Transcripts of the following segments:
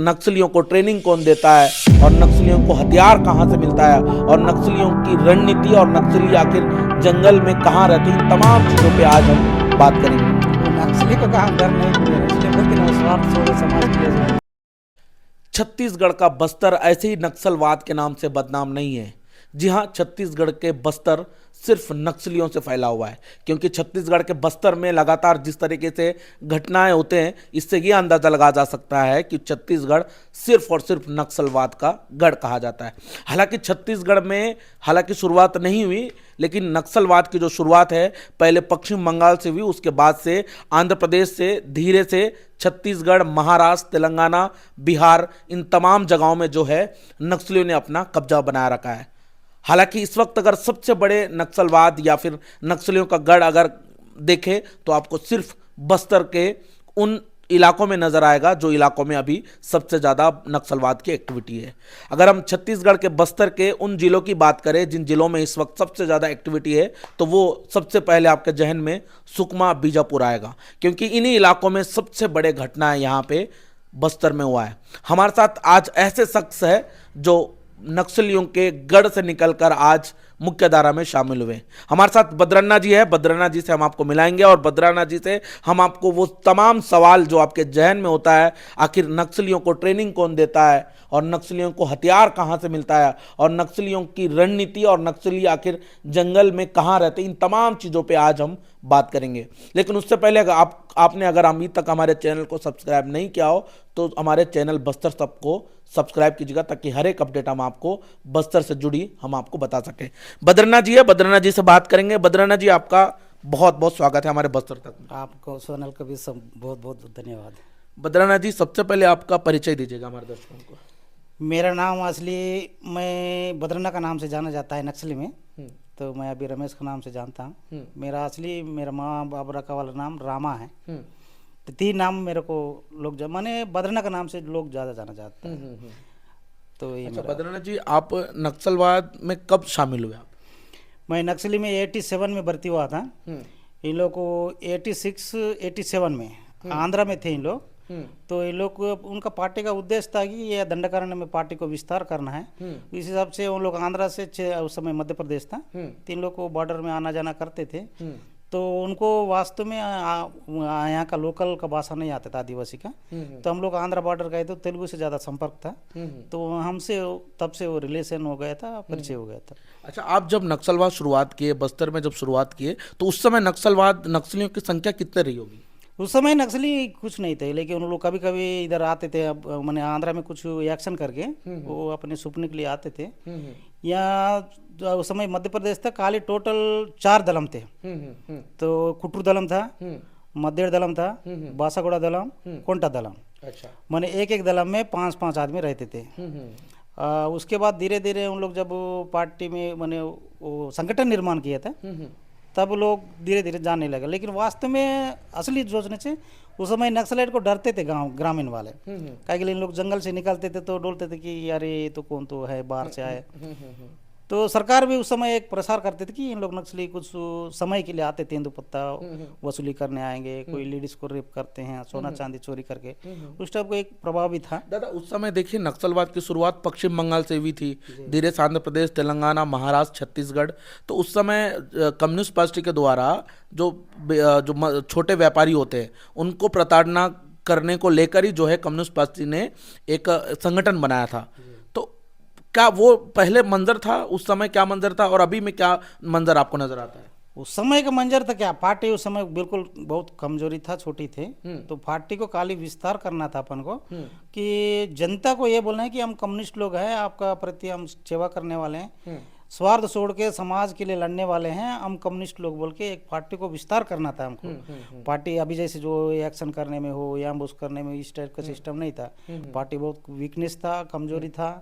नक्सलियों को ट्रेनिंग कौन देता है और नक्सलियों को हथियार कहाँ से मिलता है और नक्सलियों की रणनीति और नक्सली आखिर जंगल में कहाँ रहते हैं, इन तमाम चीज़ों पे आज हम बात करेंगे। नक्सली को कहाँ डर नहीं मिलेगा, इसलिए बोलते हैं स्वार्थ छोड़ो समाज के लिए। छत्तीसगढ़ का बस्तर ऐसे ही नक्सलवाद के नाम से बदनाम नहीं है। जी हाँ, छत्तीसगढ़ के बस्तर सिर्फ नक्सलियों से फैला हुआ है, क्योंकि छत्तीसगढ़ के बस्तर में लगातार जिस तरीके से घटनाएं होते हैं, इससे ये अंदाज़ा लगा जा सकता है कि छत्तीसगढ़ सिर्फ और सिर्फ नक्सलवाद का गढ़ कहा जाता है। हालांकि छत्तीसगढ़ में शुरुआत नहीं हुई, लेकिन नक्सलवाद की जो शुरुआत है पहले पश्चिम बंगाल से हुई, उसके बाद से आंध्र प्रदेश से धीरे से छत्तीसगढ़, महाराष्ट्र, तेलंगाना, बिहार, इन तमाम जगहों में जो है नक्सलियों ने अपना कब्जा बनाया रखा है। हालांकि इस वक्त अगर सबसे बड़े नक्सलवाद या फिर नक्सलियों का गढ़ अगर देखें तो आपको सिर्फ बस्तर के उन इलाकों में नजर आएगा जो इलाकों में अभी सबसे ज़्यादा नक्सलवाद की एक्टिविटी है। अगर हम छत्तीसगढ़ के बस्तर के उन जिलों की बात करें जिन जिलों में इस वक्त सबसे ज़्यादा एक्टिविटी है, तो वो सबसे पहले आपके जहन में सुकमा, बीजापुर आएगा, क्योंकि इन्हीं इलाकों में सबसे बड़े घटनाएं यहाँ पे बस्तर में हुआ है। हमारे साथ आज ऐसे शख्स है जो नक्सलियों के गढ़ से निकलकर आज मुख्य धारा में शामिल हुए। हमारे साथ बद्रन्ना जी है, बद्रन्ना जी से हम आपको मिलाएंगे और बद्रन्ना जी से हम आपको वो तमाम सवाल जो आपके जहन में होता है, आखिर नक्सलियों को ट्रेनिंग कौन देता है और नक्सलियों को हथियार कहाँ से मिलता है और नक्सलियों की रणनीति और नक्सली आखिर जंगल में कहाँ रहते हैं, इन तमाम चीज़ों पे आज हम बात करेंगे। लेकिन उससे पहले आपने अगर अभी तक हमारे चैनल को सब्सक्राइब नहीं किया हो तो हमारे चैनल बस्तर सब को सब्सक्राइब कीजिएगा, ताकि हर एक अपडेट हम आपको बस्तर से जुड़ी हम आपको बता सकें। बद्रन्ना जी है, बद्रन्ना जी से बात करेंगे। बद्रन्ना जी, आपका बहुत बहुत स्वागत है हमारे बस्तर तक। आपको सोनल का भी सब बहुत बहुत धन्यवाद। बद्रन्ना जी, सबसे पहले आपका परिचय दीजिएगा हमारे दर्शकों को। मेरा नाम असली मैं बद्रन्ना का नाम से जाना जाता है नक्सली में, तो मैं अभी रमेश का नाम से जानता हूँ। मेरा असली मेरा माँ बाप रखा वाला नाम रामा है, तो 3 नाम मेरे को लोग माने बद्रन्ना का नाम से लोग ज़्यादा जाना चाहते हैं। तो ये अच्छा बद्रन्ना जी, आप नक्सलवाद में कब शामिल हुए आप? मैं नक्सली में 87 में भर्ती हुआ था। इन लोग को 86 87 में आंध्रा में थे इन लोग। तो ये लोग उनका पार्टी का उद्देश्य था कि ये दंडकारण्य में पार्टी को विस्तार करना है। इस हिसाब से उन लोग आंध्रा से उस समय मध्य प्रदेश था, 3 लोग को बॉर्डर में आना जाना करते थे। तो उनको वास्तव में यहाँ का लोकल का भाषा नहीं आता था, आदिवासी का। तो हम लोग आंध्रा बॉर्डर गए तो तेलुगु से ज़्यादा संपर्क था, तो हमसे तब से वो रिलेशन हो गया था, परिचय हो गया था। अच्छा, आप जब नक्सलवाद शुरुआत किए, बस्तर में जब शुरुआत किए, तो उस समय नक्सलियों की संख्या कितने रही होगी? उस समय नक्सली कुछ नहीं थे, लेकिन उन लोग कभी कभी इधर आते थे। अब मैंने आंध्रा में कुछ एक्शन करके वो अपने सुपने के लिए आते थे। यहाँ उस समय मध्य प्रदेश था, खाली टोटल 4 दलम थे। तो कुट्टू दलम था, मद्देड़ दलम था, बासागुड़ा दलम, कोंटा दलम। अच्छा, मैंने एक दलम में 5-5 आदमी रहते थे। उसके बाद धीरे धीरे उन लोग जब पार्टी में मैंने वो संगठन निर्माण किया था, तब लोग धीरे धीरे जानने लगे। लेकिन वास्तव में असली सोचने से उस समय नक्सलाइट को डरते थे गांव ग्रामीण वाले, क्या के लिए इन लोग जंगल से निकलते थे तो डोलते थे कि यार ये तो कौन तो है, बाहर से आए। तो सरकार भी उस समय एक प्रसार करते थे कि इन लोग नक्सली कुछ समय के लिए आते थे, तेंदुपत्ता वसूली करने आएंगे, कोई लेडीज को रेप करते हैं, सोना चांदी चोरी करके। उस टाइप को एक प्रभाव भी था। दादा, उस समय देखिए नक्सलवाद की शुरुआत पश्चिम बंगाल से हुई थी, धीरे से आंध्र प्रदेश, तेलंगाना, महाराष्ट्र, छत्तीसगढ़। तो उस समय कम्युनिस्ट पार्टी के द्वारा जो छोटे व्यापारी होते हैं उनको प्रताड़ना करने को लेकर ही जो है कम्युनिस्ट पार्टी ने एक संगठन बनाया था। क्या वो पहले मंजर था, उस समय क्या मंजर था और अभी में क्या मंजर आपको नजर आता है? उस समय का मंजर था क्या, पार्टी उस समय बिल्कुल बहुत कमजोरी था, छोटी थे। तो पार्टी को खाली विस्तार करना था अपन को, कि जनता को ये बोलना है कि हम कम्युनिस्ट लोग हैं, आपका प्रति हम सेवा करने वाले हैं, स्वार्थ छोड़ के समाज के लिए लड़ने वाले हैं, हम कम्युनिस्ट लोग बोल के एक पार्टी को विस्तार करना था हमको। पार्टी अभी जैसे जो एक्शन करने में हो या एम्बुश करने में, इस टाइप का सिस्टम नहीं था। पार्टी बहुत वीकनेस था, कमजोरी था।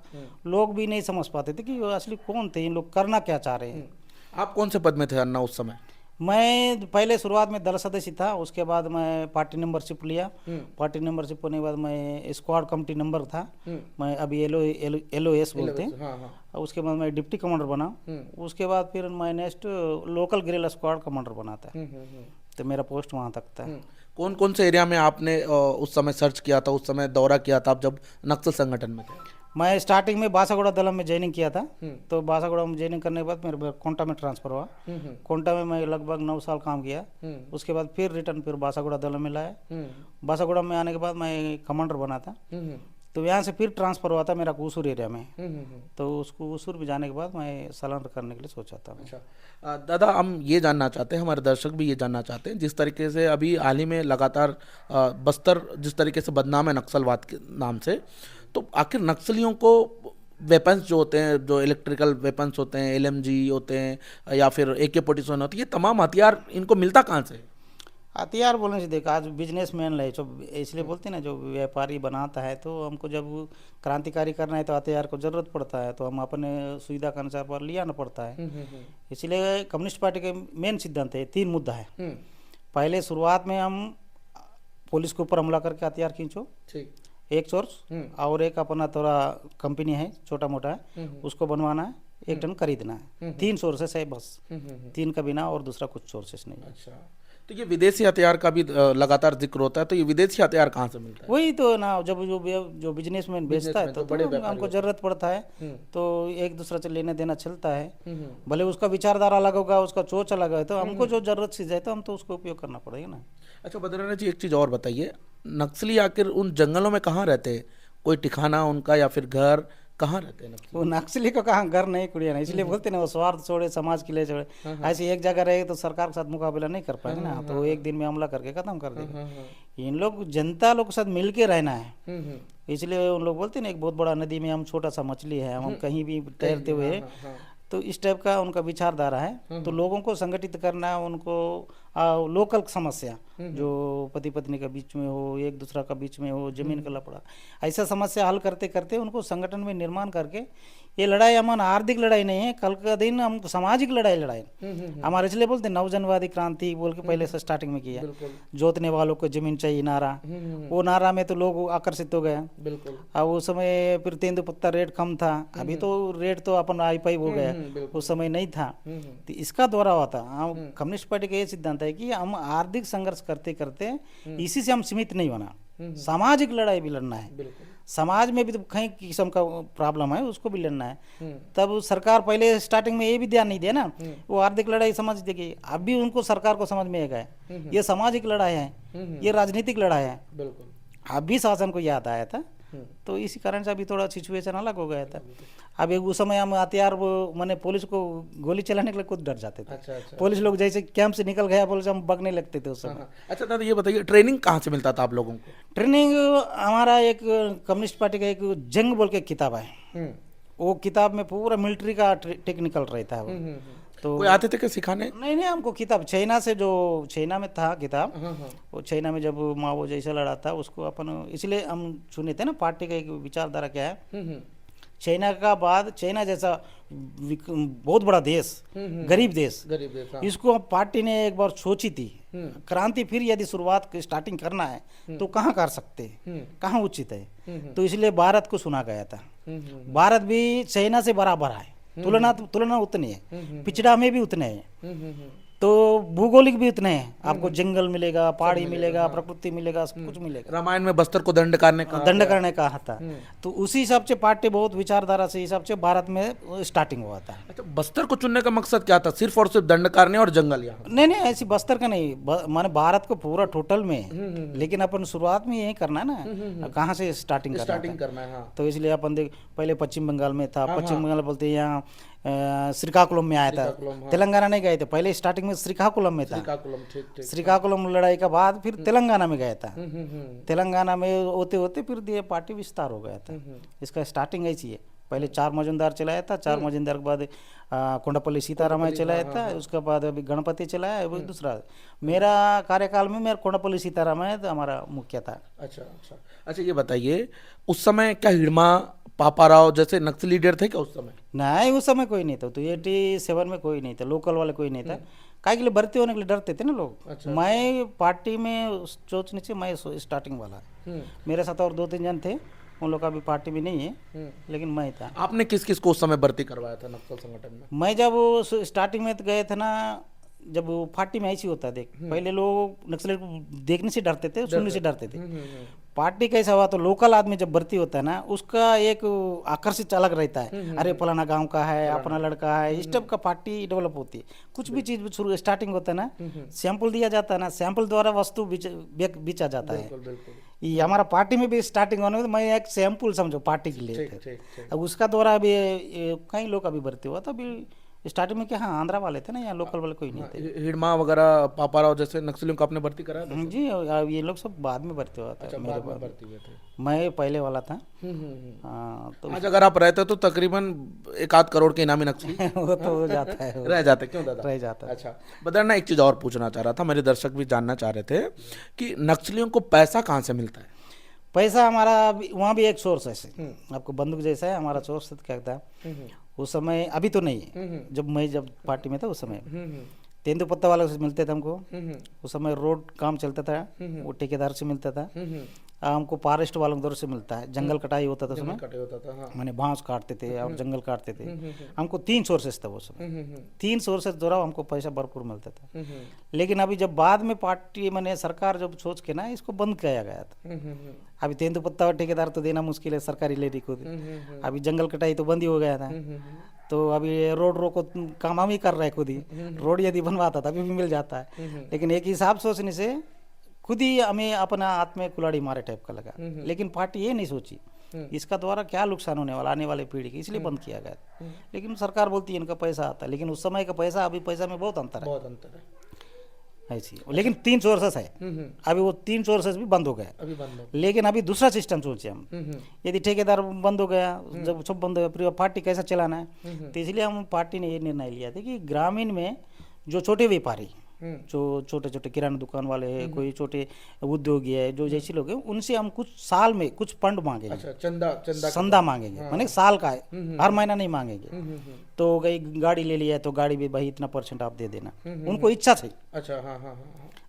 लोग भी नहीं समझ पाते थे कि असली कौन थे, इन लोग करना क्या चाह रहे हैं। आप कौन से पद में थे अन्ना उस समय? मैं पहले शुरुआत में दल सदस्य था, उसके बाद मैं पार्टी मेंबरशिप लिया। पार्टी मेंबरशिप होने के बाद मैं स्क्वाड कमेटी नंबर था, मैं अभी LOS बोलते हैं। हाँ। उसके बाद मैं डिप्टी कमांडर बना। उसके बाद फिर मैं नेक्स्ट लोकल गिरिल्ला स्क्वाड कमांडर बना था। तो मेरा पोस्ट वहाँ तक था। कौन कौन से एरिया में आपने उस समय सर्च किया था, उस समय दौरा किया था आप जब नक्सल संगठन में थे? मैं स्टार्टिंग में बासागुड़ा दलम में ज्वाइनिंग किया था। तो बासागुड़ा में ज्वाइनिंग करने के बाद मेरे कोंटा में ट्रांसफ़र हुआ। कोंटा में मैं लगभग 9 साल काम किया। उसके बाद फिर रिटर्न फिर बासागुड़ा दलम में लाया। बासागुड़ा में आने के बाद मैं कमांडर बना था। तो यहाँ से फिर ट्रांसफ़र हुआ था मेरा ऊसूर एरिया में। तो उसको ऊसूर भी जाने के बाद मैं सरेंडर करने के लिए सोचा था। अच्छा दादा, हम ये जानना चाहते हैं, हमारे दर्शक भी ये जानना चाहते हैं, जिस तरीके से अभी हाल ही में लगातार बस्तर जिस तरीके से बदनाम है नक्सलवाद के नाम से, तो आखिर नक्सलियों को वेपन्स जो होते हैं, जो इलेक्ट्रिकल वेपन्स होते हैं, एलएमजी होते हैं या फिर AK-47 होती है, ये तमाम हथियार इनको मिलता कहाँ से? हथियार बोलने से देखा, आज बिजनेसमैन है जो, इसलिए बोलते हैं ना, जो व्यापारी बनाता है, तो हमको जब क्रांतिकारी करना है तो हथियार को ज़रूरत पड़ता है, तो हम अपने सुविधा के अनुसार पर लिया ना पड़ता है। इसलिए कम्युनिस्ट पार्टी के मेन सिद्धांत है, 3 मुद्दा है। पहले शुरुआत में हम पुलिस के ऊपर हमला करके हथियार खींचो, ठीक, एक सोर्स, और एक अपना थोड़ा कंपनी है छोटा मोटा है, उसको बनवाना है, 1 टन खरीदना है। 3 सोर्सेस है बस, 3 का बिना और दूसरा कुछ सोर्सेस नहीं है। अच्छा, तो ये विदेशी हथियार का भी लगातार जिक्र होता है, तो ये विदेशी हथियार कहाँ से मिलता है? वही तो ना, जब जो बिजनेसमैन बेचता है तो बड़े हमको जरूरत पड़ता है, तो एक दूसरे से लेने देना चलता है। भले उसका विचारधारा अलग होगा, उसका सोच अलग है, तो हमको जो जरूरत चीज है तो हम तो उसको उपयोग करना पड़ेगा ना। अच्छा बद्रीनाथ जी, एक चीज़ और बताइए, नक्सली आखिर उन जंगलों में कहाँ रहते हैं? कोई ठिकाना उनका या फिर घर कहाँ रहते हैं नक्सली? वो नक्सली को कहाँ घर नहीं कुड़िया ना, इसलिए बोलते ना, वो स्वार्थ छोड़े समाज के लिए छोड़े। ऐसे एक जगह रहे तो सरकार के साथ मुकाबला नहीं कर पाएंगे ना, तो वो एक दिन में हमला करके खत्म कर देगा। इन लोग जनता लोग के साथ मिल के रहना है, इसलिए उन लोग बोलते हैं ना, एक बहुत बड़ा नदी में हम छोटा सा मछली है, हम कहीं भी तैरते हुए, तो इस टाइप का उनका विचारधारा है। तो लोगों को संगठित करना, उनको लोकल समस्या जो पति पत्नी के बीच में हो, एक दूसरा का बीच में हो, जमीन का लफड़ा, ऐसा समस्या हल करते करते उनको संगठन में निर्माण करके, ये लड़ाई हमारा आर्थिक लड़ाई नहीं है, कल का दिन हम सामाजिक लड़ाई हमारे, इसलिए बोलते नवजनवादी क्रांति बोल के पहले से स्टार्टिंग में किया। जोतने वालों को जमीन चाहिए नारा, वो नारा में तो लोग आकर्षित हो गए। बिल्कुल। अब उस समय फिर तेंदुपत्ता रेट कम था, अभी तो रेट तो अपन आई पाई हो गया, उस समय नहीं था। तो इसका द्वारा हुआ था। हम कम्युनिस्ट पार्टी का ये सिद्धांत है कि हम आर्थिक संघर्ष करते करते इसी से हम सीमित नहीं होना, सामाजिक लड़ाई भी लड़ना है। समाज में भी तो कई किस्म का प्रॉब्लम है, उसको भी लड़ना है। तब सरकार पहले स्टार्टिंग में ये भी ध्यान नहीं दिया ना, वो आर्थिक लड़ाई समझ देगी। अब भी उनको सरकार को समझ में आएगा ये सामाजिक लड़ाई है, ये राजनीतिक लड़ाई है। बिल्कुल। अभी शासन को याद आया था, तो इसी कारण से अभी थोड़ा सिचुएशन अलग हो गया था। अब उस समय हम हथियार मैंने पुलिस को गोली चलाने के लिए खुद डर जाते थे। अच्छा। पुलिस लोग जैसे कैंप से निकल गया, पुलिस हम भागने लगते थे उस समय। अच्छा दादा, ये बताइए ट्रेनिंग कहाँ से मिलता था आप लोगों को? ट्रेनिंग हमारा एक कम्युनिस्ट पार्टी का एक जंग बोल के किताब है, वो किताब में पूरा मिलिट्री का टेक्निकल रहता है वो। तो कोई आते थे क्या सिखाने? नहीं, हमको किताब चाइना से, जो चाइना में था किताब, वो चाइना में जब माओ जैसा लड़ा था उसको अपन, इसलिए हम सुने थे ना, पार्टी का एक विचारधारा क्या है, चाइना का बाद, चाइना जैसा बहुत बड़ा देश, गरीब देश, इसको पार्टी ने एक बार सोची थी क्रांति, फिर यदि शुरुआत स्टार्टिंग करना है तो कहाँ कर सकते हैं, कहाँ उचित है। तो इसलिए भारत को सुना गया था। भारत भी चाइना से बराबर है, तुलना उतनी है, पिछड़ा में भी उतने हैं, तो भूगोलिक भी उतने हैं। आपको जंगल मिलेगा, पहाड़ी मिलेगा, प्रकृति मिलेगा, सब कुछ मिलेगा। रामायण में बस्तर को दंड करने का था। तो उसी हिसाब से पार्टी बहुत विचारधारा से हिसाब से भारत में स्टार्टिंग हुआ था। अच्छा, बस्तर को चुनने का मकसद क्या था? सिर्फ और सिर्फ दंड करने और जंगल यहाँ? नहीं, ऐसी बस्तर का नहीं, माने भारत को पूरा टोटल में, लेकिन अपन शुरुआत में यही करना है ना, कहाँ से स्टार्टिंग करना है। तो इसलिए अपन देख, पहले पश्चिम बंगाल में था, पश्चिम बंगाल बोलते हैं यहाँ श्रीकाकुलम में आया था, तेलंगाना नहीं गए थे। पहले स्टार्टिंग में श्रीकाकुलम में था, श्रीकाकुलम लड़ाई के बाद फिर तेलंगाना में गया था। तेलंगाना में होते होते फिर पार्टी विस्तार हो गया था। इसका स्टार्टिंग ऐसी है, पहले 4 मजुमदार चलाया था, 4 मजुमदार के बाद कोंडापल्ली सीतारामैया चलाया था, उसके बाद अभी गणपति चलाया, वो दूसरा। मेरा कार्यकाल में मेरा कोंडापल्ली सीतारामैया तो हमारा मुख्य था। अच्छा, ये बताइए उस समय क्या हिड़मा पापाराव जैसे नक्सली लीडर थे क्या उस समय? नहीं, उस समय कोई नहीं था। तो 87 में कोई नहीं था, लोकल वाले कोई नहीं था। काय के लिए भर्ती होने के लिए डरते थे ना लोग। मैं पार्टी में सोचने से मैं स्टार्टिंग वाला, मेरे साथ और 2-3 जन थे, उन लोग अभी पार्टी में नहीं है, लेकिन मैं था। आपने किस किस को उस समय भर्ती करवाया था नक्सल संगठन में? मैं जब स्टार्टिंग में गए थे ना, जब वो पार्टी में ऐसी होता है, देख पहले लोग नक्सलेट को देखने से डरते थे, सुनने से डरते थे। पार्टी कैसा हुआ तो लोकल आदमी जब भर्ती होता है ना, उसका एक आकर्षित अलग रहता है, अरे फलाना गांव का है, अपना लड़का है, इस टाइप का पार्टी डेवलप होती है। कुछ भी चीज शुरू स्टार्टिंग होता है ना, सैंपल दिया जाता है ना, सैंपल द्वारा वस्तु बेचा जाता है। ये हमारा पार्टी में भी स्टार्टिंग होने में तो मैं एक सैंपल समझो पार्टी के लिए थे। अब उसका द्वारा अभी कई लोग अभी भर्ती हुआ था। अभी स्टार्टिंग में क्या, हाँ आंध्रा वाले थे ना, यहाँ लोकल वाले कोई नहीं थे। हिडमा वगैरह पापाराव जैसे नक्सलियों को आपने भर्ती कराया था? जी, अब ये लोग सब बाद में भर्ती हुआ था। अच्छा, मेरे बाद में बाद भर्ती हुए थे। मैं पहले वाला था। हम्म। तो आज अगर आप रहते तो तकरीबन 1 आध करोड़ के इनामी नक्सली वो तो हो जाता है, रह जाते। क्यों दादा? रह जाता है। अच्छा बदरना, एक चीज और पूछना चाह रहा था, मेरे दर्शक भी जानना चाह रहे थे कि नक्सलियों को पैसा कहाँ से मिलता है? पैसा हमारा वहाँ भी एक सोर्स है, आपको बंदूक जैसा है हमारा सोर्स। क्या कहता है उस समय, अभी तो नहीं है, जब पार्टी में था उस समय तेंदुपत्ता वालों से मिलते थे हमको। उस समय रोड काम चलता था, वो ठेकेदार से मिलता था। हमको फॉरेस्ट वालों दौर से मिलता है, जंगल कटाई होता था उसमें, कटे होता था, हाँ। मैंने बांस काटते थे और जंगल काटते थे। हमको 3 सोर्सेस था वो समय, 3 सोर्सेस द्वारा हमको पैसा भरपूर मिलता था। लेकिन अभी जब बाद में पार्टी मैंने सरकार जब सोच के ना इसको बंद किया गया था। अभी तेंदुपत्ता और ठेकेदार तो देना मुश्किल है, सरकारी लेडी को। अभी जंगल कटाई तो बंद ही हो गया था। तो अभी रोड रोको काम हम ही कर रहे हैं खुद ही। रोड यदि बनवाता था अभी भी मिल जाता है, लेकिन एक हिसाब सोचने से खुद ही हमें अपना हाथ में कुल्हाड़ी मारे टाइप का लगा। लेकिन पार्टी ये नहीं सोची इसका द्वारा क्या नुकसान होने वाला आने वाले पीढ़ी की, इसलिए बंद किया गया। लेकिन सरकार बोलती है इनका पैसा आता है, लेकिन उस समय का पैसा अभी पैसा में बहुत अंतर है, बहुत अंतर है ऐसी। लेकिन 3 सोर्सेस है, अभी वो 3 सोर्सेस भी बंद हो गए। अभी बंद हो। लेकिन अभी दूसरा सिस्टम सोचे हम, यदि ठेकेदार बंद हो गया, जब सब बंद हो गया, फिर पार्टी कैसा चलाना है। तो इसलिए हम पार्टी ने ये निर्णय लिया था कि ग्रामीण में जो छोटे व्यापारी, जो छोटे छोटे किराना दुकान वाले हैं, कोई छोटे उद्योगी है, जो जैसे लोग हैं, उनसे हम कुछ साल में कुछ फंड मांगेंगे। अच्छा, चंदा संदा मांगेंगे, माने साल का है, हर महीना नहीं मांगेंगे। तो कहीं गाड़ी ले लिया है तो गाड़ी भी भाई इतना % आप दे देना, उनको इच्छा थी। अच्छा, हाँ हाँ हाँ,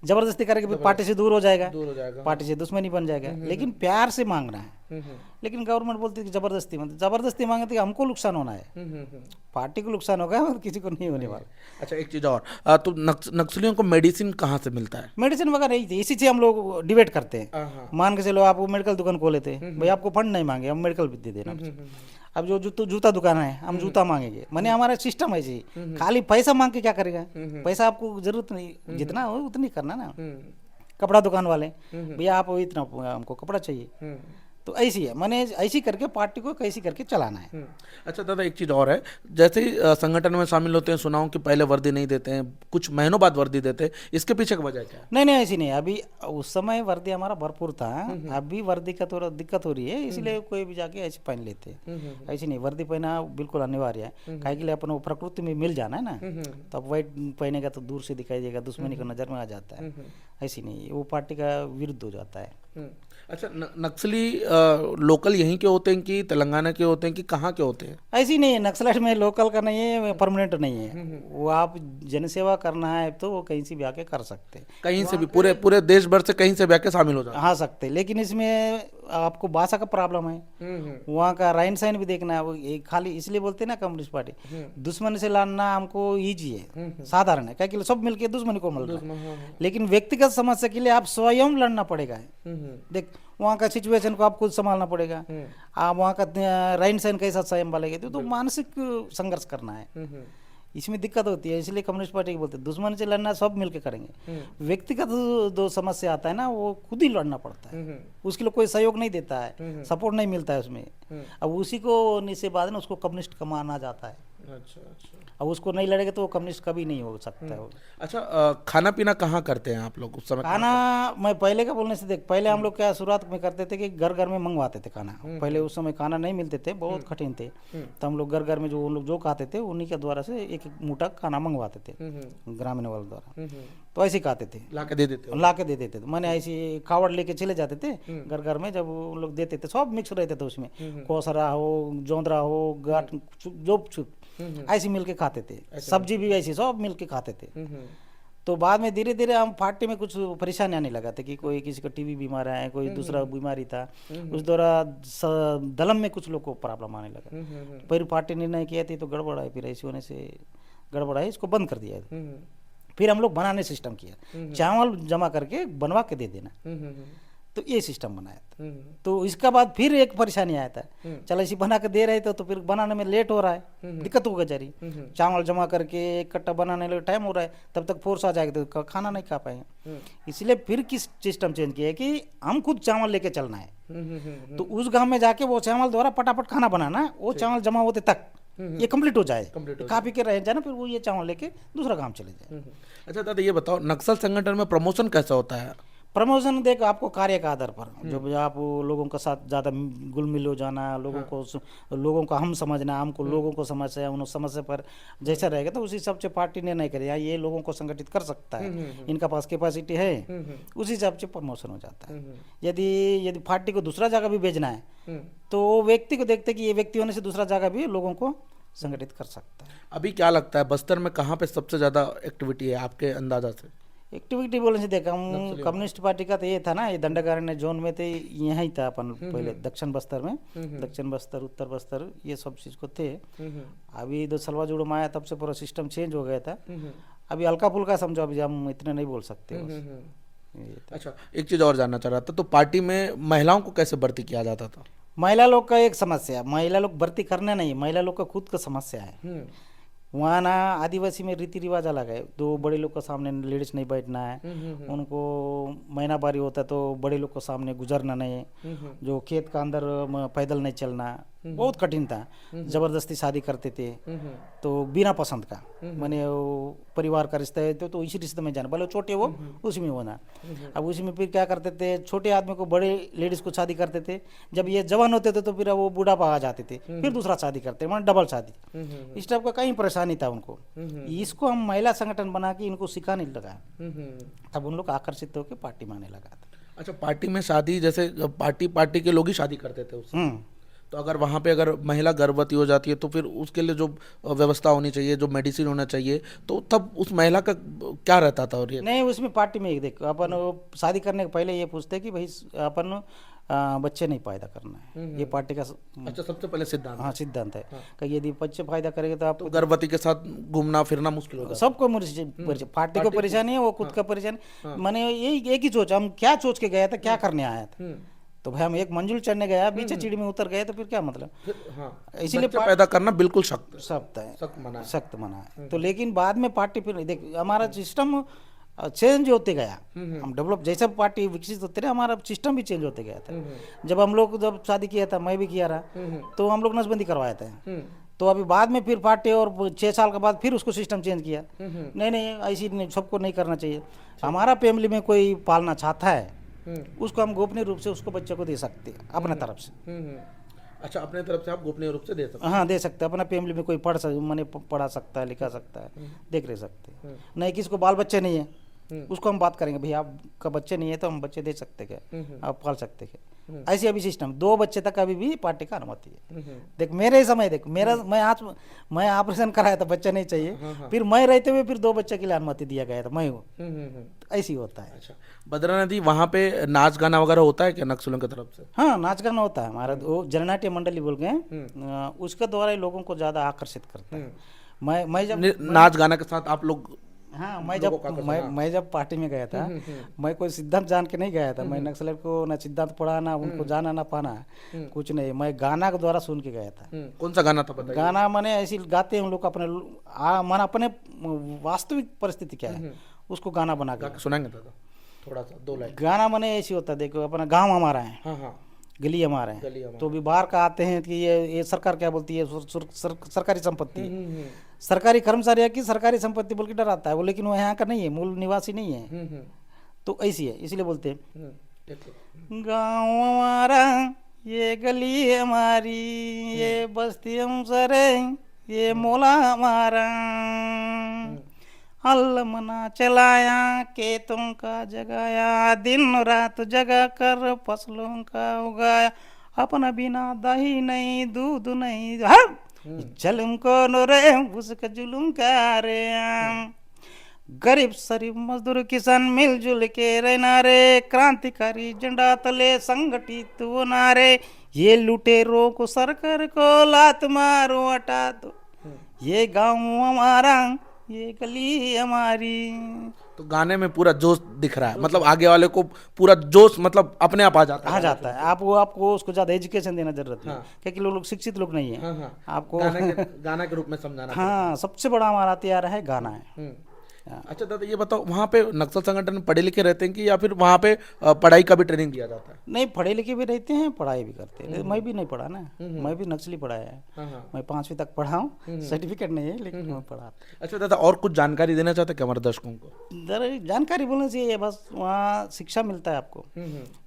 जबरदस्ती करके फिर पार्टी से दूर हो जाएगा, दूर हो जाएगा, पार्टी से दुश्मनी बन जाएगा। लेकिन प्यार से मांगना है। लेकिन गवर्नमेंट बोलती है कि जबरदस्ती मत, जबरदस्ती मांगे तो हमको नुकसान होना है, पार्टी को नुकसान होगा और किसी को नहीं होने वाला। अच्छा एक चीज़ और, तो नक्सलियों को मेडिसिन कहाँ से मिलता है? मेडिसिन वगैरह नहीं थी, इसी से हम लोग डिबेट करते हैं। मान के चलो आप वो मेडिकल दुकान खोले थे, भाई आपको फंड नहीं मांगे, हम मेडिकल भी दे देना। अब जो जूता दुकान है, हम जूता मांगेंगे, माने हमारा सिस्टम है जी। खाली पैसा मांग के क्या करेगा, पैसा आपको जरूरत नहीं, जितना हो उतनी करना ना। कपड़ा दुकान वाले, भैया आप इतना हमको कपड़ा चाहिए, तो ऐसी है, मैंने ऐसी करके पार्टी को कैसी करके चलाना है। अच्छा दादा, एक चीज़ और है, जैसे ही संगठन में शामिल होते हैं, सुना हूं कि पहले वर्दी नहीं देते हैं, कुछ महीनों बाद वर्दी देते हैं, इसके पीछे की वजह क्या है? नहीं ऐसी नहीं, अभी उस समय वर्दी हमारा भरपूर था, अभी वर्दी का थोड़ा दिक्कत हो रही है, इसलिए कोई भी जाके ऐसे पहन लेते हैं। ऐसी नहीं, वर्दी पहना बिल्कुल अनिवार्य है, काहे के लिए अपन वो प्रकृति में मिल जाना है ना। तो अब व्हाइट पहनेगा तो दूर से दिखाई देगा, दुश्मनी को नजर में आ जाता है। ऐसी नहीं, वो पार्टी का विरुद्ध हो जाता है। अच्छा, नक्सली लोकल यहीं के होते हैं कि तेलंगाना के होते हैं कि कहाँ के होते हैं? ऐसी नहीं है, नक्सलाइट में लोकल का नहीं है, परमानेंट नहीं है। वो आप जनसेवा करना है तो वो कहीं से भी आके कर सकते हैं, कहीं से भी, पूरे देश भर से कहीं से भी आके शामिल हो जाते हैं। हाँ सकते हैं, लेकिन इसमें आपको भाषा का प्रॉब्लम है, वहाँ का रहन सहन भी देखना है। वो खाली इसलिए बोलते हैं ना कम्युनिस्ट पार्टी, दुश्मन से लड़ना हमको ईजी है, साधारण है, क्या सब मिलके दुश्मनी को मिल रहा है। लेकिन व्यक्तिगत समस्या के लिए आप स्वयं लड़ना पड़ेगा। देख वहाँ का सिचुएशन को आप खुद संभालना पड़ेगा, आप वहाँ का रहन सहन कैसा स्वयं पालेंगे, तो मानसिक संघर्ष करना है, इसमें दिक्कत होती है। इसलिए कम्युनिस्ट पार्टी बोलते हैं दुश्मन से लड़ना सब मिलके करेंगे, व्यक्तिगत जो समस्या आता है ना वो खुद ही लड़ना पड़ता है, उसके लिए कोई सहयोग नहीं देता है, सपोर्ट नहीं मिलता है उसमें। अब उसी को निश्चय बाद ना उसको कम्युनिस्ट का माना जाता है। अच्छा अच्छा, अब उसको नहीं लड़ेगा तो वो कम्युनिस्ट कभी नहीं हो सकता है। अच्छा, खाना पीना कहाँ करते हैं आप लोग उस समय? खाना मैं पहले का बोलने से देख, पहले हम लोग क्या शुरुआत में करते थे कि घर घर में मंगवाते थे खाना। पहले उस समय खाना नहीं मिलते थे, बहुत कठिन थे, तो हम लोग घर घर में जो उन लोग जो खाते थे उन्हीं के द्वारा से एक एक मुठा खाना मंगवाते थे ग्रामीण वाले द्वारा। तो ऐसे खाते थे, ला के दे देते थे। मैंने ऐसी खावड़ लेके चले जाते थे घर घर में, जब उन लोग देते थे सब मिक्स रहते थे उसमें, कोसरा हो, जोंदरा हो, गाट, जो ऐसे मिलके खाते थे, सब्जी भी ऐसी सब मिलके खाते थे। तो बाद में धीरे धीरे हम पार्टी में कुछ परेशानी आने लगा था कि कोई किसी का टीबी बीमार है, कोई दूसरा बीमारी था, उस दौरान दलम में कुछ लोग को प्रॉब्लम आने लगा। फिर पार्टी निर्णय किया थी तो गड़बड़ है, फिर ऐसे होने से गड़बड़ है, इसको बंद कर दिया। फिर हम लोग बनाने सिस्टम किया, चावल जमा करके बनवा के दे देना, तो ये सिस्टम बनाया था। तो इसका बाद फिर एक परेशानी आया था, चलो इसी बना के दे रहे थे तो फिर बनाने में लेट हो रहा है, दिक्कत होगा जा रही, चावल जमा करके एक कट्टा बनाने में टाइम हो रहा है, तब तक फोर्स आ जाएगा तो खाना नहीं खा पाएंगे। इसलिए फिर किस सिस्टम चेंज किया कि हम खुद चावल लेके चलना है, तो उस गांव में जाके वो चावल द्वारा फटाफट खाना बनाना है, वो चावल जमा होते तक ये कंप्लीट हो जाए, खा पी के रह जाए ना, फिर वो ये चावल लेके दूसरा गांव चले जाए। अच्छा दादा ये बताओ, नक्सल संगठन में प्रमोशन कैसा होता है? प्रमोशन देख आपको कार्य का आधार पर, जो आप लोगों के साथ ज़्यादा घुल मिल हो जाना, लोगों को हम समझना, हमको लोगों को समझना है, उन समस्या पर जैसा रहेगा तो उसी हिसाब से पार्टी निर्णय करे, यार ये लोगों को संगठित कर सकता है, इनका पास कैपेसिटी है, उसी हिसाब से प्रमोशन हो जाता है। यदि पार्टी को दूसरा जगह भी भेजना है तो व्यक्ति को देखते कि ये व्यक्ति होने से दूसरा जगह भी लोगों को संगठित कर सकता है। अभी क्या लगता है बस्तर में कहाँ पे सबसे ज़्यादा एक्टिविटी है आपके अंदाजा से? एक्टिविटी बोलने से देखा हूँ, कम्युनिस्ट पार्टी का तो ये था ना, ये दंडकारण्य जोन में थे, यहाँ ही था अपन पहले दक्षिण बस्तर में, दक्षिण बस्तर, उत्तर बस्तर, ये सब चीज़ को थे। अभी इधर सलवा जुड़म आया तब से पूरा सिस्टम चेंज हो गया था, अभी हल्का फुल्का समझो, अभी हम इतने नहीं बोल सकते। अच्छा एक चीज़ और जानना चाह रहा था, तो पार्टी में महिलाओं को कैसे भर्ती किया जाता था? महिला लोग का एक समस्या, महिला लोग भर्ती करना नहीं, महिला लोग का खुद का समस्या है। वहाँ ना आदिवासी में रीति रिवाज अलग है, दो बड़े लोग के सामने लेडीज नहीं बैठना है, उनको महीना बारी होता है तो बड़े लोग के सामने गुजरना नहीं, जो खेत का अंदर पैदल नहीं चलना, बहुत कठिन था, जबरदस्ती शादी करते थे, तो बिना पसंद का, मैंने परिवार का रिश्ता है तो इसी रिश्ते में जाना, भले छोटे वो उसी में होना। अब उसी में फिर क्या करते थे, छोटे आदमी को बड़े लेडीज को शादी करते थे, जब ये जवान होते थे तो फिर वो बुढ़ापा आ जाते थे, फिर दूसरा शादी करते, मतलब डबल शादी। इस टाइप का कहीं परेशानी था उनको, इसको हम महिला संगठन बना के इनको सिखाने लगा, तब उन लोग आकर्षित होकर पार्टी में आने लगा था। अच्छा पार्टी में शादी, जैसे पार्टी के लोग ही शादी करते थे उससे, तो अगर वहाँ पे अगर महिला गर्भवती हो जाती है तो फिर उसके लिए जो व्यवस्था होनी चाहिए, जो मेडिसिन होना चाहिए, तो तब उस महिला का क्या रहता था? और ये नहीं, उसमें पार्टी में देखो अपन शादी करने के पहले ये पूछते कि भाई अपन बच्चे नहीं पैदा करना है, ये पार्टी का अच्छा सबसे पहले सिद्धांत। हाँ सिद्धांत है कि यदि बच्चे पैदा करेंगे तो आप गर्भवती के साथ घूमना फिरना मुश्किल होगा, सबको पार्टी को परेशानी है, वो खुद का परेशानी, मैंने यही एक ही सोचा, हम क्या सोच के गया था, क्या करने आया था, तो भाई हम एक मंजिल चढ़ने गया, बीच सीढ़ी में उतर गए तो फिर क्या मतलब, इसीलिए पैदा करना बिल्कुल सख्त मना है। तो लेकिन बाद में पार्टी फिर देख हमारा सिस्टम चेंज होते गया, हम डेवलप जैसा पार्टी विकसित होते रहे, हमारा सिस्टम भी चेंज होते गया था। जब हम लोग जब शादी किया था, मैं भी किया रहा, तो हम लोग नसबंदी करवाए थे, तो अभी बाद में फिर पार्टी और 6 साल के बाद फिर उसको सिस्टम चेंज किया, नहीं ऐसी नहीं, सबको नहीं करना चाहिए, हमारा फैमिली में कोई पालना चाहता है उसको हम गोपनीय रूप से उसको बच्चे को दे सकते हैं अपने तरफ से। अच्छा अपने तरफ से आप गोपनीय रूप से दे सकते हैं? हाँ दे सकते हैं, अपना फैमिली में कोई पढ़ा सकता है, लिखा सकता है, देख रह सकते हैं, नहीं किसी को बाल बच्चे नहीं है उसको हम बात करेंगे, भाई आपका बच्चे नहीं है तो हम बच्चे दे सकते क्या, आप पाल सकते क्या, ऐसे अभी सिस्टम 2 बच्चे तक अभी भी पार्टी का अनुमति है। देख मेरे समय देख मेरा मैं ऑपरेशन कराया था, बच्चा नहीं चाहिए, फिर मैं रहते हुए फिर 2 बच्चे के लिए अनुमति दिया गया था, मैं हूँ, ऐसी होता है। अच्छा बद्रा नदी वहाँ पे नाच गाना वगैरह होता है क्या नक्सलियों की तरफ से? हाँ नाच गाना होता है, हमारा वो जननाट्य मंडली बोल गए, उसके द्वारा लोगों को ज्यादा आकर्षित करता है। मैं जब नाच गाना के साथ आप लोग, हाँ मैं जब पार्टी में गया था, मैं कोई सिद्धांत जान के नहीं गया था, मैं नक्सल को ना सिद्धांत पढ़ा, ना उनको जाना ना पाना, कुछ नहीं, मैं गाना के द्वारा सुन के गया था। कौन सा गाना था बताइए? गाना मैंने ऐसे गाते हैं उन लोग अपने मन अपने वास्तविक परिस्थिति क्या है उसको गाना बना के सुनाएंगे दादा थोड़ा सा 2 लाइन? गाना मैंने ऐसी होता है, देखो अपना गाँव हमारा है, हाँ गली हमारे हैं, तो भी बाहर का आते हैं कि ये सरकार क्या बोलती है, सरकारी संपत्ति, सरकारी कर्मचारी की सरकारी संपत्ति बोल के डराता है वो, लेकिन वो यहाँ का नहीं है, मूल निवासी नहीं है, तो ऐसी है, इसलिए बोलते हैं गाँव हमारा, ये गली हमारी, ये बस्ती हम सरे, ये मोला हमारा, हल मना चलाया खेतों का जगाया, दिन रात जगा कर फसलों का उगाया, अपना बिना दही नहीं दूध नहीं, जुल्म को रे उसका जुल्म का रे, गरीब शरीफ मजदूर किसान मिलजुल के रहना रे, क्रांतिकारी झंडा तले संगठित होना रे, ये लुटेरों को सरकार को लात मारो हटा दो, ये गाँव हमारा, ये गली हमारी। तो गाने में पूरा जोश दिख रहा है, मतलब आगे वाले को पूरा जोश मतलब अपने आप आ जाता आ है। जाता है। आपको उसको ज्यादा एजुकेशन देना जरूरत नहीं, क्योंकि लोग शिक्षित लोग नहीं है। हाँ हाँ, आपको गाना के रूप में समझाना। हाँ, सबसे बड़ा हमारा हथियार है गाना है। हम्म। अच्छा दादा ये बताओ, वहाँ पे नक्सल संगठन में पढ़े लिखे रहते हैं कि या फिर वहाँ पे पढ़ाई का भी ट्रेनिंग दिया जाता है? नहीं, पढ़े लिखे भी रहते हैं, पढ़ाई भी करते हैं। मैं भी नहीं पढ़ा ना, मैं भी नक्सली पढ़ाया है। हाँ हाँ। मैं 5वीं तक पढ़ा हूँ, सर्टिफिकेट नहीं है लेकिन मैं पढ़ा। अच्छा दादा और कुछ जानकारी देना चाहते हैं क्या हमारे दर्शकों को? जानकारी बोलने से ये बस वहाँ शिक्षा मिलता है आपको।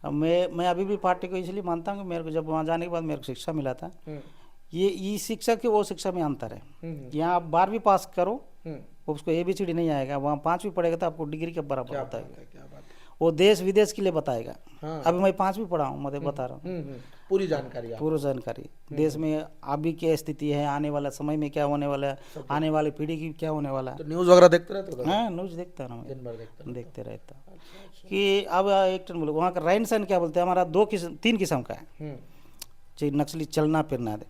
अब मैं अभी भी पार्टी को इसलिए मानता हूँ कि मेरे को जब वहाँ जाने के बाद मेरे को शिक्षा मिला था। ये शिक्षा की वो शिक्षा में अंतर है। यहाँ आप 12वीं पास करो, उसको ABCD नहीं आएगा, वहाँ 5वीं पढ़ेगा तो आपको डिग्री के बराबर बताएगा। क्या बात है। वो देश विदेश के लिए बताएगा। हाँ। अभी मैं 5वीं पढ़ा हूँ, मैं बता रहा हूँ पूरी जानकारी पूर्व जानकारी। देश में अभी क्या स्थिति है, आने वाला समय में क्या होने वाला है, आने वाली पीढ़ी की क्या होने वाला है। तो न्यूज़ वगैरह देखते रहते हो? हाँ, न्यूज़ देखता ना मैं, दिन भर देखते रहता। कि अब एक टन बोलो वहाँ का रहन सहन क्या बोलते हैं, हमारा 3 किस्म का है। जो नक्सली चलना फिरना है।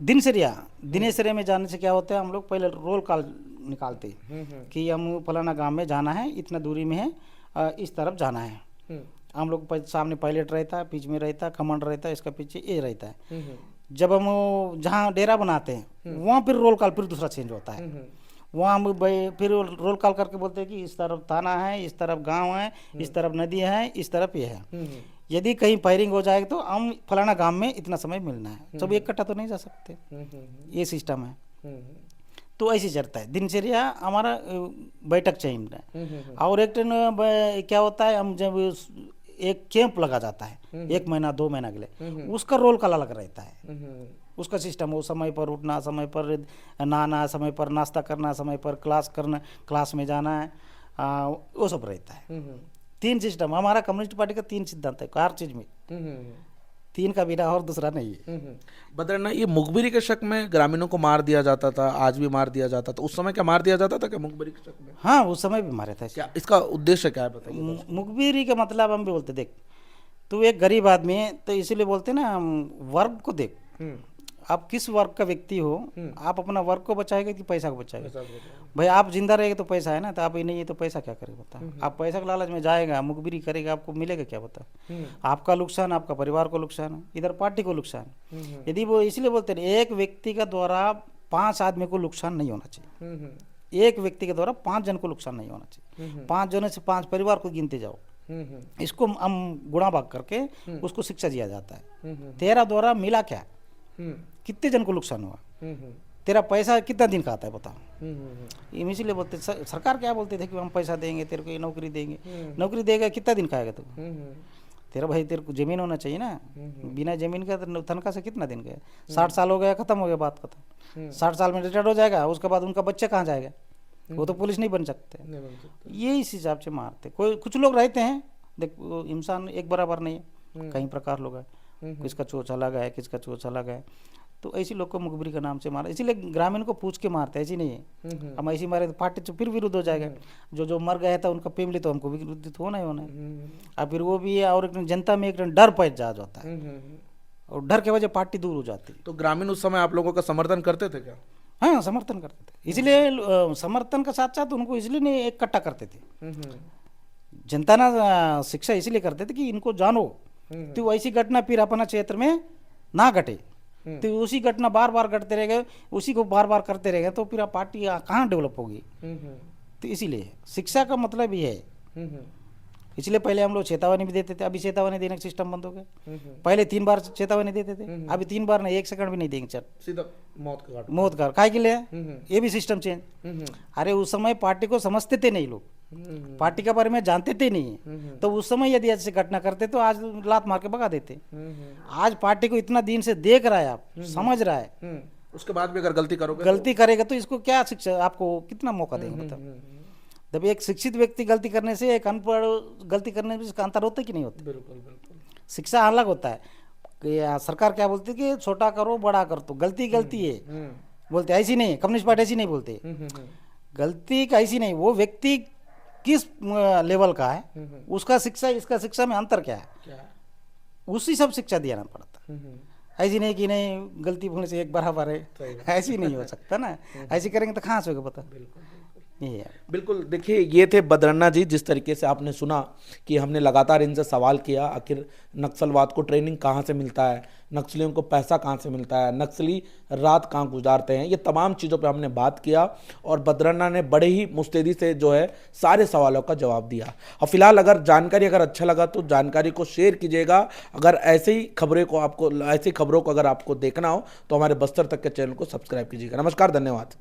दिनचर्या में जाने से क्या होता है, हम लोग पहले रोल कॉल निकालते हैं कि हम फलाना गांव में जाना है, इतना दूरी में है, इस तरफ जाना है। हम लोग सामने पायलट रहता है, बीच में रहता है कमांडर रहता है, इसका पीछे ये रहता है। जब हम जहाँ डेरा बनाते हैं वहाँ फिर रोल कॉल फिर दूसरा चेंज होता है। वहाँ हम फिर रोल कॉल करके बोलते हैं कि इस तरफ थाना है, इस तरफ गांव है, इस तरफ नदी है, इस तरफ ये है। यदि कहीं फायरिंग हो जाएगी तो हम फलाना गांव में इतना समय मिलना है। सब एक कट्टा तो नहीं जा सकते, ये सिस्टम है। तो ऐसे चलता है दिनचर्या हमारा। बैठक चाहिए। और एक दिन क्या होता है, हम जब एक कैंप लगा जाता है 1 महीना 2 महीना के लिए, उसका रोल कल अलग रहता है। उसका सिस्टम वो समय पर उठना, समय पर नहाना, समय पर नाश्ता करना, समय पर क्लास में जाना है, वो सब रहता है। 3 सिस्टम हमारा कम्युनिस्ट पार्टी का 3 सिद्धांत है हर चीज में। 3 का बिना और दूसरा नहीं है। बदरना ये मुखबिरी के शक में ग्रामीणों को मार दिया जाता था, आज भी मार दिया जाता था, उस समय क्या मार दिया जाता था क्या मुखबिरी के शक में? हाँ, उस समय भी मारे थे। क्या इसका उद्देश्य क्या है बताइए? मुखबिरी का मतलब हम भी बोलते, देख तू एक गरीब आदमी है तो इसीलिए बोलते ना, वर्ग को देख, आप किस वर्ग का व्यक्ति हो, आप अपना वर्ग को बचाएगा कि पैसा को बचाएगा? भाई आप जिंदा रहेगा तो पैसा है ना, तो आप ही नहीं है तो पैसा क्या करेगा बता? आप पैसा के लालच में जाएगा, मुखबिरी करेगा, आपको मिलेगा क्या बता? आपका नुकसान, आपका परिवार को नुकसान है, इधर पार्टी को नुकसान। यदि वो इसलिए बोलते हैं एक व्यक्ति का द्वारा 5 आदमी को नुकसान नहीं होना चाहिए। एक व्यक्ति के द्वारा 5 जन को नुकसान नहीं होना चाहिए। 5 जनों से 5 परिवार को गिनते जाओ। इसको हम गुणा भाग करके उसको शिक्षा दिया जाता है। तेरा द्वारा मिला क्या, कितने जन को नुकसान हुआ, तेरा पैसा कितना दिन का आता है बताओ? इसीलिए बोलते सरकार क्या बोलते थे कि हम पैसा देंगे तेरे को, ये नौकरी देंगे। नौकरी देगा कितना दिन का आएगा तू? तेरा भाई तेरे को जमीन होना चाहिए ना। बिना जमीन का तनख्वाह से कितना दिन गया? 60 साल हो गया, खत्म हो गया, बात खत्म। 60 साल में रिटायर्ड हो जाएगा, उसके बाद उनका बच्चा कहाँ जाएगा? वो तो पुलिस नहीं बन सकते। ये इस हिसाब से मारते। कुछ लोग रहते हैं, देख इंसान एक बराबर नहीं है, कई प्रकार लोग हैं, किसका चोच अलग है, किसका चोच अलग है। तो ऐसे लोग को मुखबिरी का नाम से मारा, इसीलिए ग्रामीण को पूछ के मारते हैं, ऐसी नहीं है। हम ऐसी मारे तो पार्टी तो फिर विरुद्ध हो जाएगा। जो मर गया था उनका फैमिली तो हमको विरुद्ध तो होना ही होना है। अब फिर वो भी है, और एक जनता में एक डर पैदा जा जाता है, और डर के वजह पार्टी दूर हो जाती है। तो ग्रामीण उस समय आप लोगों का समर्थन करते थे क्या? हाँ, समर्थन करते थे। इसलिए समर्थन के साथ साथ उनको इसलिए नहीं एक कट्टा करते थे। जनता ना शिक्षा इसलिए करते थे कि इनको जानो, तो ऐसी घटना फिर अपना क्षेत्र में ना घटे। तो उसी घटना बार बार घटते रह गए, उसी को बार बार करते रह गए, तो फिर पार्टी कहाँ डेवलप होगी? तो इसीलिए शिक्षा का मतलब ये है। इसलिए पहले हम लोग चेतावनी भी देते थे, अभी चेतावनी देने का सिस्टम बंद हो गया। पहले 3 बार चेतावनी देते थे, अभी 3 बार नहीं, 1 सेकंड भी नहीं देंगे, चल सीधा मौत का काय के लिए? ये भी सिस्टम चेंज। अरे उस समय पार्टी को समझते थे नहीं लोग, पार्टी के बारे में जानते थे नहीं, तो उस समय यदि ऐसे घटना करते तो आज लात मार के भगा देते। आज पार्टी को इतना दिन से देख रहा है, आप समझ रहा है, उसके बाद भी अगर गलती करेगा तो इसको क्या शिक्षा, आपको कितना मौका देंगे बताओ? जब एक शिक्षित व्यक्ति गलती करने से एक अनपढ़ गलती करने में इसका अंतर होता है कि नहीं होता? बिल्कुल बिल्कुल। शिक्षा अलग होता है कि सरकार क्या बोलती है कि छोटा करो बड़ा कर, तो गलती गलती है बोलते, ऐसी नहीं है। कम्युनिस्ट पार्टी ऐसी नहीं बोलते, गलती का ऐसी नहीं, वो व्यक्ति किस लेवल का है, उसका शिक्षा इसका शिक्षा में अंतर क्या है, उसी सब शिक्षा दिया पड़ता। ऐसी नहीं कि नहीं गलती होने से एक बराबर है, ऐसी नहीं हो सकता ना। ऐसे करेंगे तो कहाँ से होगा पता। ये है। बिल्कुल, देखिए ये थे बद्रन्ना जी। जिस तरीके से आपने सुना कि हमने लगातार इनसे सवाल किया, आखिर नक्सलवाद को ट्रेनिंग कहाँ से मिलता है, नक्सलियों को पैसा कहाँ से मिलता है, नक्सली रात कहाँ गुजारते हैं, ये तमाम चीज़ों पे हमने बात किया और बद्रन्ना ने बड़े ही मुस्तैदी से जो है सारे सवालों का जवाब दिया। और फिलहाल अगर जानकारी अगर अच्छा लगा तो जानकारी को शेयर कीजिएगा। अगर ऐसे ही खबरें को आपको ऐसी खबरों को अगर आपको देखना हो तो हमारे बस्तर तक के चैनल को सब्सक्राइब कीजिएगा। नमस्कार, धन्यवाद।